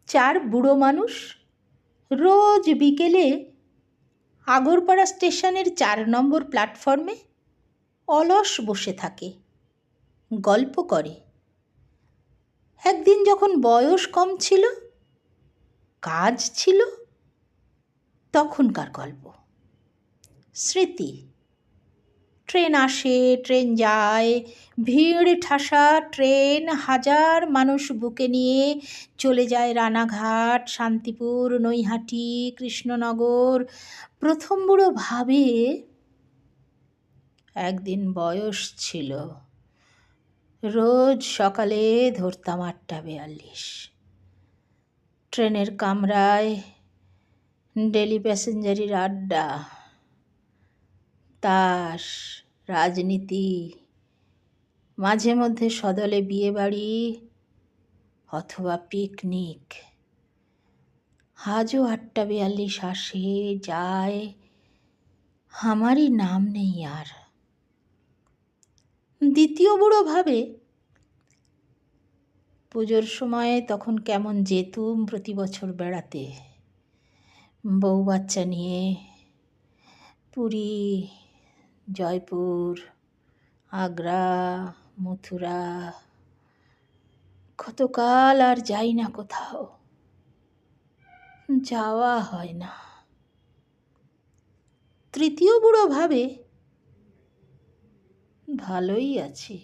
চার বুড়ো মানুষ রোজ বিকেলে আগরপাড়া স্টেশনের 4 নম্বর প্ল্যাটফর্মে অলস বসে থাকে, গল্প করে। একদিন যখন বয়স কম ছিল, কাজ ছিল, তখনকার গল্প। স্মৃতি। ট্রেন আসে, ট্রেন যায়, ভিড় ঠাসা ট্রেন হাজার মানুষ বুকে নিয়ে চলে যায় রানাঘাট, শান্তিপুর, নৈহাটি, কৃষ্ণনগর। প্রথম বুড়ো ভাবে, একদিন বয়স ছিল, রোজ সকালে ধরতাম 8:42। ট্রেনের কামরায় ডেলি প্যাসেঞ্জারির আড্ডা, তাস, রাজনীতি, মাঝে মধ্যে সদলে বিয়েবাড়ি অথবা পিকনিক। আজও 8:42 আসে, যায়, আমারই নাম নেই আর। দ্বিতীয় বুড়ো ভাবে, পুজোর সময় তখন কেমন যেতুম প্রতি বছর বেড়াতে, বউ বাচ্চা নিয়ে পুরী, জয়পুর, আগ্রা, মথুরা। কতকাল আর যাই না কোথাও, যাওয়া হয় না। তৃতীয় বুড়ো ভাবে, ভালোই আছি,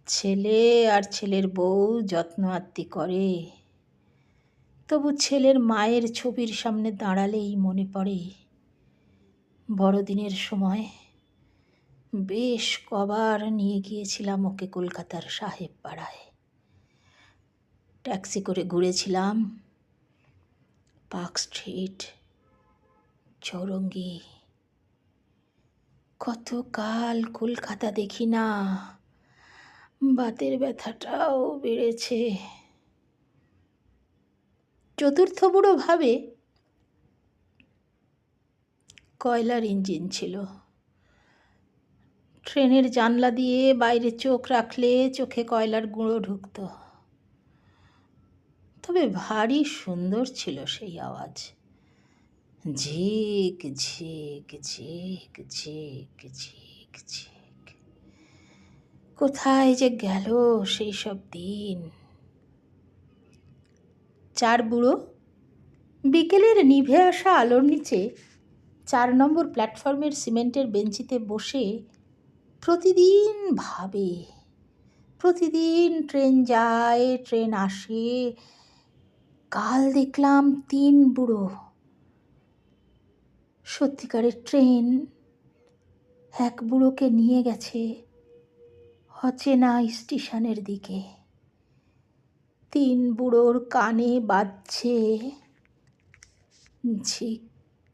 ছেলে আর ছেলের বউ যত্ন আত্তি করে, তবু ছেলের মায়ের ছবির সামনে দাঁড়ালেই মনে পড়ে বড়দিনের সময় বেশ কবার নিয়ে গিয়েছিলাম ওকে কলকাতার সাহেব পাড়ায়। ট্যাক্সি করে ঘুরেছিলাম পার্ক স্ট্রিট, চৌরঙ্গি। কতকাল কলকাতা দেখি না, বাতের ব্যথাটাও বেড়েছে। চতুর্থ বুড়ো ভাবে, কয়লার ইঞ্জিন ছিল, ট্রেনের জানলা দিয়ে বাইরে চোখ রাখলে চোখে কয়লার গুঁড়ো ঢুকত। তবে ভারী সুন্দর ছিল সেই আওয়াজ, ঝিক ঝিক ঝিক ঝিক ঝিক ঝিক। কোথায় যে গেল সেই সব দিন। চার বুড়ো বিকেলের নিভে আসা আলোর নিচে 4 নম্বর প্ল্যাটফর্মের সিমেন্টের বেঞ্চিতে বসে প্রতিদিন ভাবে। প্রতিদিন ট্রেন যায়, ট্রেন আসে। কাল দেখলাম 3 বুড়ো। সত্যিকারের ট্রেন এক বুড়োকে নিয়ে গেছে অচেনা স্টেশনের দিকে। 3 বুড়োর কানে বাজছে ঝিক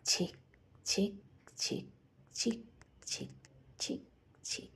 ঝিক ঝিক ঝিক ঝিক ঝিক ঝিক ঝিক।